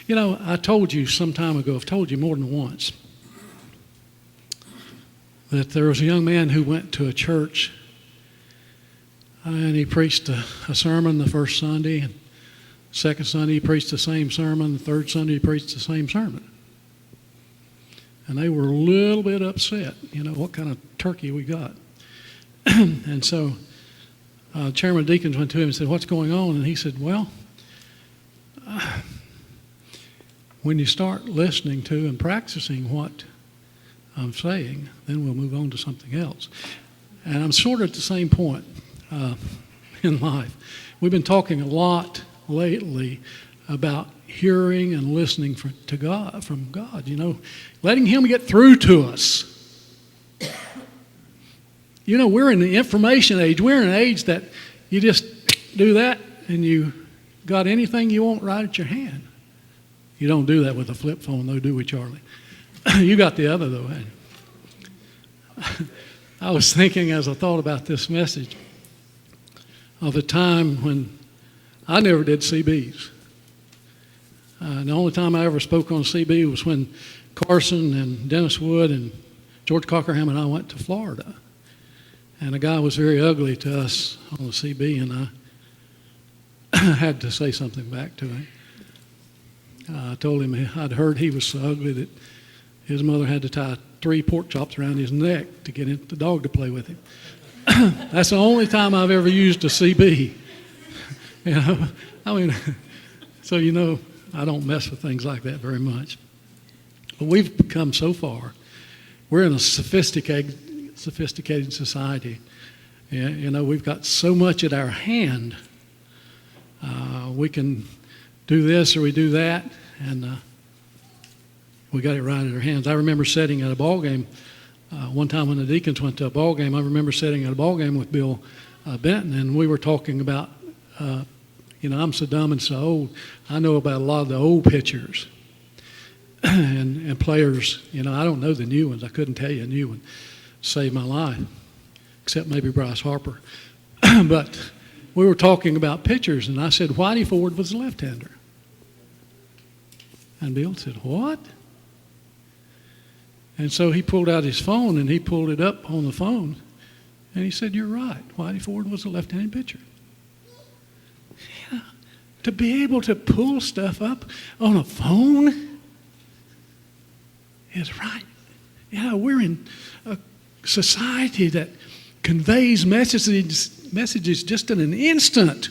You know, I told you some time ago, I've told you more than once, that there was a young man who went to a church and he preached a sermon the first Sunday, and second Sunday he preached the same sermon, the third Sunday he preached the same sermon. And they were a little bit upset, you know, what kind of turkey we got. And so Chairman of Deacons went to him and said, "What's going on?" And he said, "Well, when you start listening to and practicing what I'm saying, then we'll move on to something else." And I'm sort of at the same point in life. We've been talking a lot lately about hearing and listening to God, from God, you know, letting Him get through to us. You know, we're in the information age. We're in an age that you just do that and you got anything you want right at your hand. You don't do that with a flip phone, though, do we, Charlie? You got the other, though, hadn't you? I was thinking as I thought about this message of a time when I never did CBs. The only time I ever spoke on CB was when Carson and Dennis Wood and George Cockerham and I went to Florida. And a guy was very ugly to us on the CB, and I had to say something back to him. I told him I'd heard he was so ugly that his mother had to tie 3 pork chops around his neck to get the dog to play with him. That's the only time I've ever used a CB. You know, I mean, so you know, I don't mess with things like that very much. But we've come so far. We're in a sophisticated society. You know, we've got so much at our hand. We can do this or we do that, and we got it right at our hands. I remember sitting at a ball game one time when the deacons went to a ball game. I remember sitting at a ball game with Bill Benton, and we were talking about, you know, I'm so dumb and so old. I know about a lot of the old pitchers and players. You know, I don't know the new ones. I couldn't tell you a new one. Saved my life, except maybe Bryce Harper. But we were talking about pitchers, and I said, Whitey Ford was a left-hander. And Bill said, "What?" And so he pulled out his phone, and he pulled it up on the phone, and he said, "You're right. Whitey Ford was a left-handed pitcher." Yeah, to be able to pull stuff up on a phone is right. Yeah, we're in a society that conveys messages just in an instant.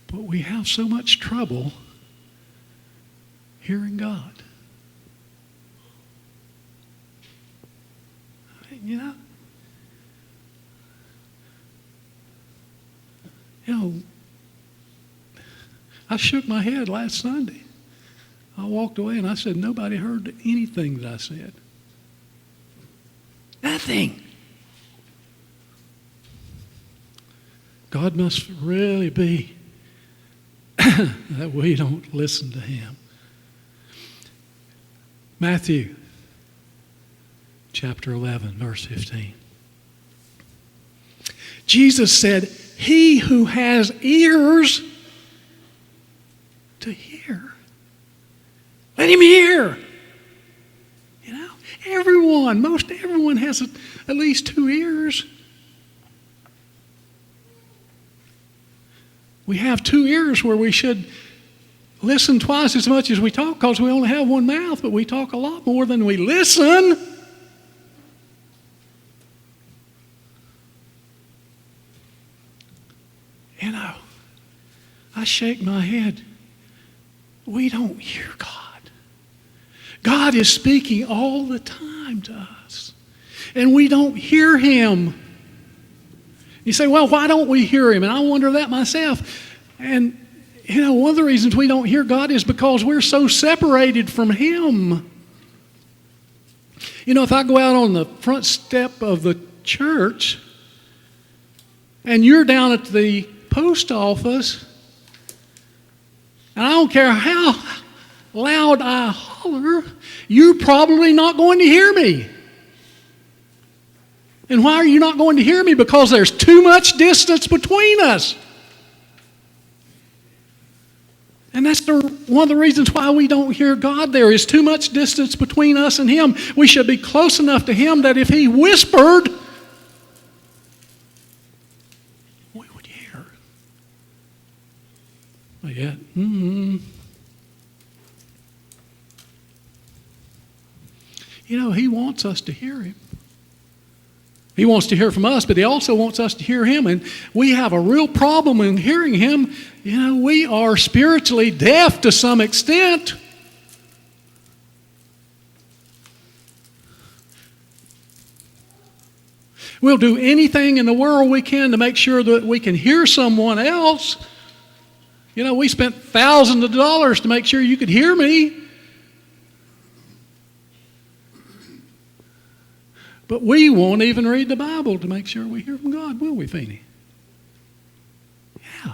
But we have so much trouble hearing God. You know, I shook my head last Sunday. I walked away and I said, nobody heard anything that I said. Nothing. God must really be that we don't listen to Him. Matthew chapter 11, verse 15. Jesus said, "He who has ears to hear, let him hear." You know, most everyone has at least 2 ears. We have 2 ears where we should listen twice as much as we talk, because we only have 1 mouth, but we talk a lot more than we listen. You know, I shake my head. We don't hear God. God is speaking all the time to us, and we don't hear Him. You say, well, why don't we hear Him? And I wonder that myself. And, you know, one of the reasons we don't hear God is because we're so separated from Him. You know, if I go out on the front step of the church and you're down at the post office, and I don't care how loud I holler, you're probably not going to hear me. And why are you not going to hear me? Because there's too much distance between us. And that's one of the reasons why we don't hear God. There is too much distance between us and Him. We should be close enough to Him that if He whispered, we would hear. But yet, He wants us to hear Him. He wants to hear from us, but He also wants us to hear Him. And we have a real problem in hearing Him. We are spiritually deaf to some extent. We'll do anything in the world we can to make sure that we can hear someone else. We spent thousands of dollars to make sure you could hear me. But we won't even read the Bible to make sure we hear from God, will we, Feeney? Yeah.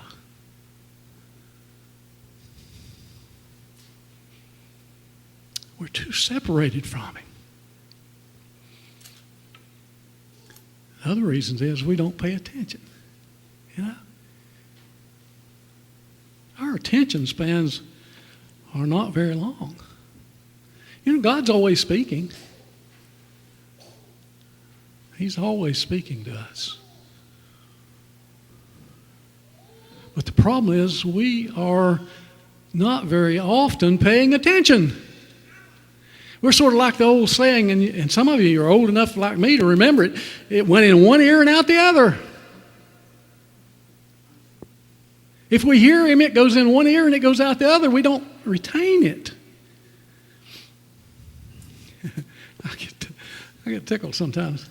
We're too separated from Him. Other reasons is we don't pay attention. Our attention spans are not very long. God's always speaking. He's always speaking to us. But the problem is we are not very often paying attention. We're sort of like the old saying, and some of you are old enough like me to remember it. It went in one ear and out the other. If we hear Him, it goes in one ear and it goes out the other. We don't retain it. I get tickled sometimes.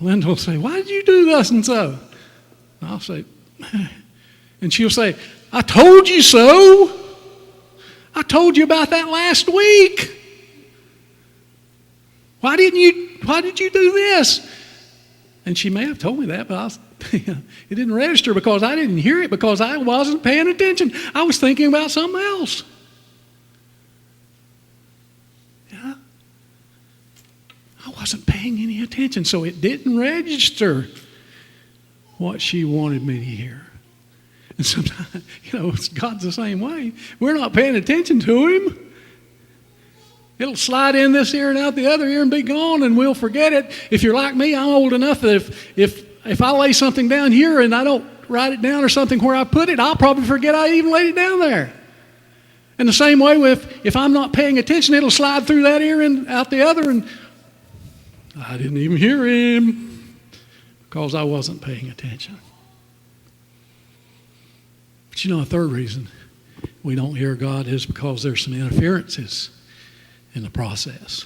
Linda will say, "Why did you do thus and so?" And I'll say, and she'll say, "I told you so. I told you about that last week. Why did you do this?" And she may have told me that, but it didn't register because I didn't hear it because I wasn't paying attention. I was thinking about something else. I wasn't paying any attention, so it didn't register what she wanted me to hear. And sometimes, God's the same way. We're not paying attention to Him. It'll slide in this ear and out the other ear and be gone, and we'll forget it. If you're like me, I'm old enough that if I lay something down here and I don't write it down or something where I put it, I'll probably forget I even laid it down there. And the same way if I'm not paying attention, it'll slide through that ear and out the other, and I didn't even hear Him because I wasn't paying attention. But a third reason we don't hear God is because there's some interferences in the process.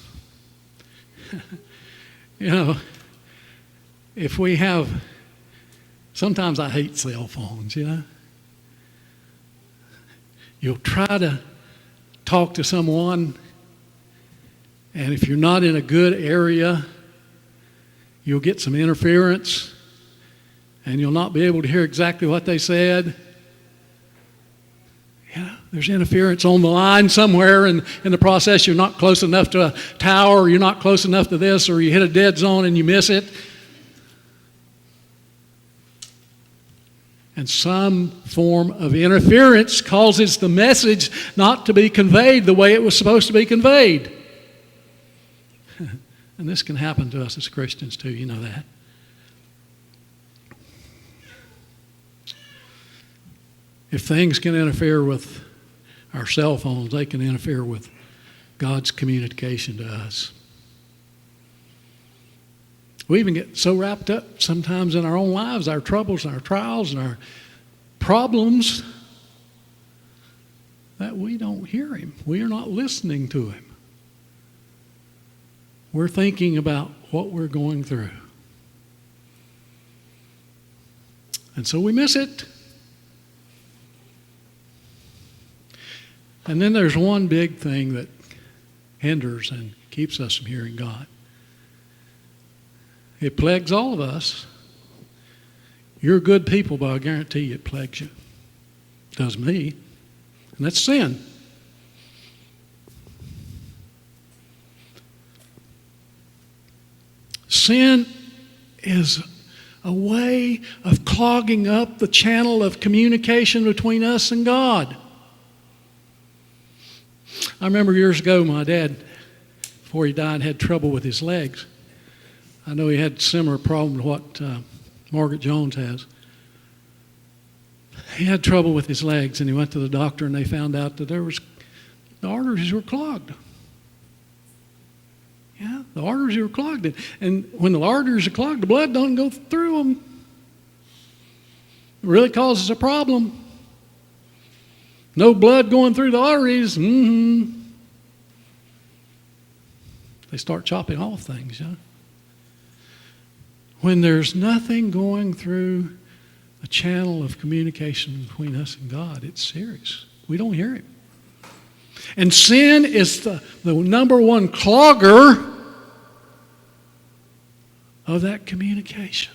If we have, sometimes I hate cell phones, You'll try to talk to someone, and if you're not in a good area, you'll get some interference, and you'll not be able to hear exactly what they said. There's interference on the line somewhere in the process. You're not close enough to a tower, or you're not close enough to this, or you hit a dead zone and you miss it. And some form of interference causes the message not to be conveyed the way it was supposed to be conveyed. And this can happen to us as Christians too, you know that. If things can interfere with our cell phones, they can interfere with God's communication to us. We even get so wrapped up sometimes in our own lives, our troubles and our trials and our problems, that we don't hear Him. We are not listening to Him. We're thinking about what we're going through. And so we miss it. And then there's one big thing that hinders and keeps us from hearing God. It plagues all of us. You're good people, but I guarantee you it plagues you. It does me. And that's sin. Sin is a way of clogging up the channel of communication between us and God. I remember years ago, my dad, before he died, had trouble with his legs. I know he had a similar problem to what Margaret Jones has. He had trouble with his legs, and he went to the doctor, and they found out that the arteries were clogged. Yeah, the arteries were clogged. And when the arteries are clogged, the blood doesn't go through them. It really causes a problem. No blood going through the arteries. They start chopping off things, you know. When there's nothing going through a channel of communication between us and God, it's serious. We don't hear Him. And sin is the number one clogger of that communication.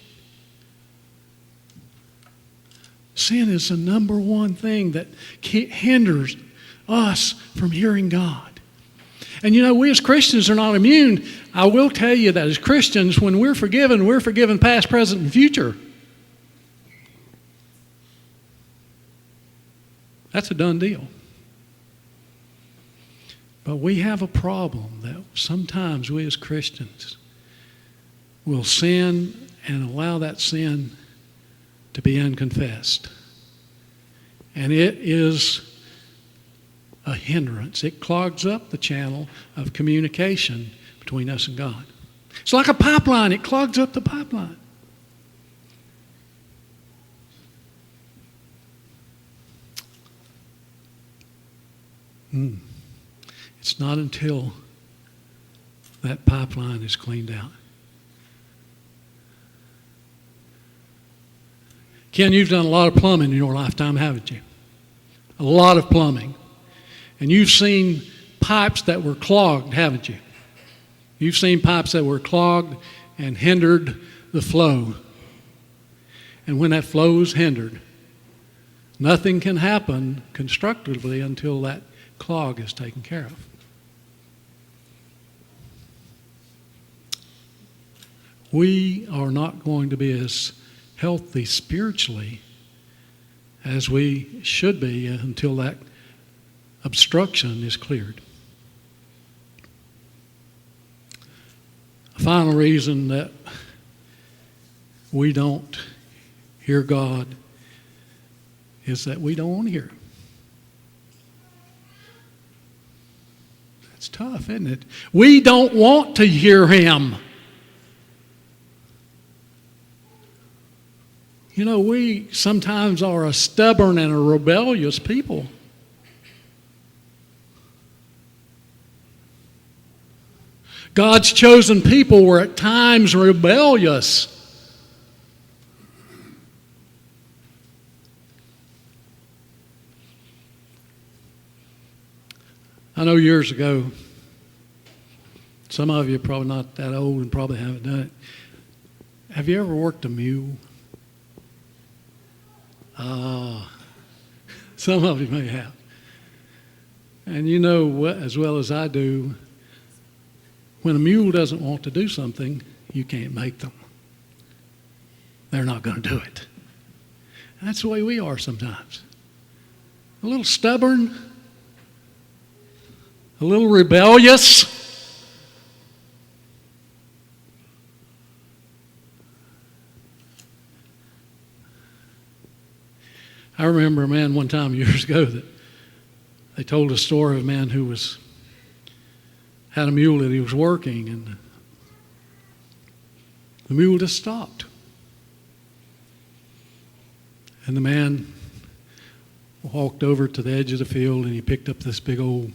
Sin is the number one thing that hinders us from hearing God. And you know, we as Christians are not immune. I will tell you that as Christians, when we're forgiven past, present, and future. That's a done deal. But we have a problem that sometimes we as Christians will sin and allow that sin to be unconfessed. And it is a hindrance. It clogs up the channel of communication between us and God. It's like a pipeline. It clogs up the pipeline. It's not until that pipeline is cleaned out. Ken, you've done a lot of plumbing in your lifetime, haven't you? A lot of plumbing. And you've seen pipes that were clogged, haven't you? You've seen pipes that were clogged and hindered the flow. And when that flow is hindered, nothing can happen constructively until that clog is taken care of. We are not going to be as healthy spiritually as we should be until that obstruction is cleared. A final reason that we don't hear God is that we don't want to hear Him. That's tough, isn't it? We don't want to hear Him. You know, we sometimes are a stubborn and a rebellious people. God's chosen people were at times rebellious. I know years ago, some of you are probably not that old and probably haven't done it. Have you ever worked a mule? Some of you may have. And you know as well as I do, when a mule doesn't want to do something, you can't make them. They're not going to do it. And that's the way we are sometimes. A little stubborn, a little rebellious. I remember a man one time years ago that they told a story of a man who had a mule that he was working, and the mule just stopped. And the man walked over to the edge of the field and he picked up this big old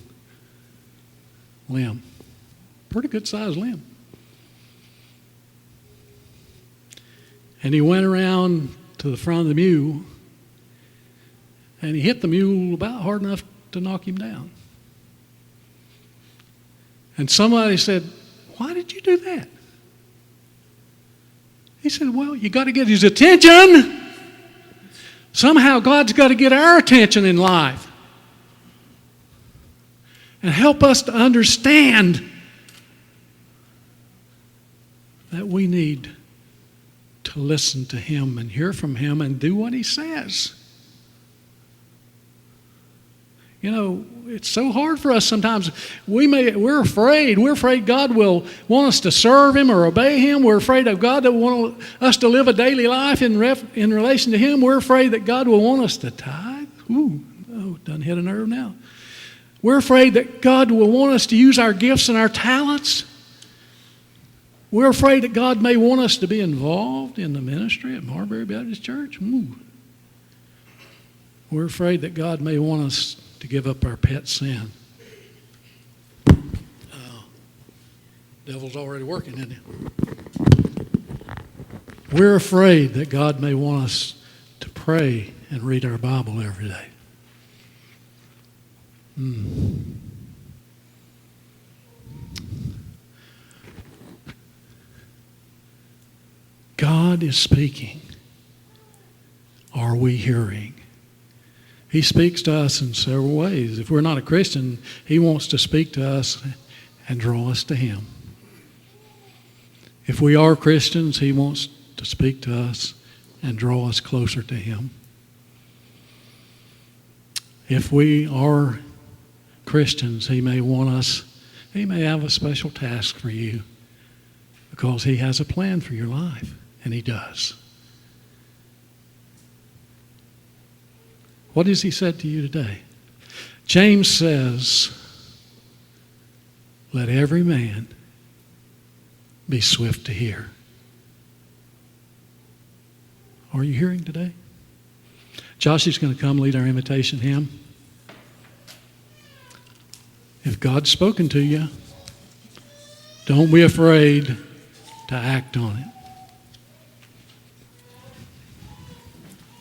limb, pretty good sized limb. And he went around to the front of the mule and he hit the mule about hard enough to knock him down. And somebody said, "Why did you do that?" He said, "Well, you got to get his attention. Somehow God's got to get our attention in life and help us to understand that we need to listen to Him and hear from Him and do what He says. You know, it's so hard for us sometimes. We're afraid. We're afraid God will want us to serve Him or obey Him. We're afraid of God that will want us to live a daily life in relation to Him. We're afraid that God will want us to tithe. Ooh, oh, done hit a nerve now. We're afraid that God will want us to use our gifts and our talents. We're afraid that God may want us to be involved in the ministry at Marbury Baptist Church. Ooh. We're afraid that God may want us to give up our pet sin. Devil's already working, isn't he? We're afraid that God may want us to pray and read our Bible every day. God is speaking. Are we hearing? He speaks to us in several ways. If we're not a Christian, He wants to speak to us and draw us to Him. If we are Christians, He wants to speak to us and draw us closer to Him. If we are Christians, He may have a special task for you because He has a plan for your life, and He does. What has He said to you today? James says, let every man be swift to hear. Are you hearing today? Josh is going to come lead our invitation hymn. If God's spoken to you, don't be afraid to act on it.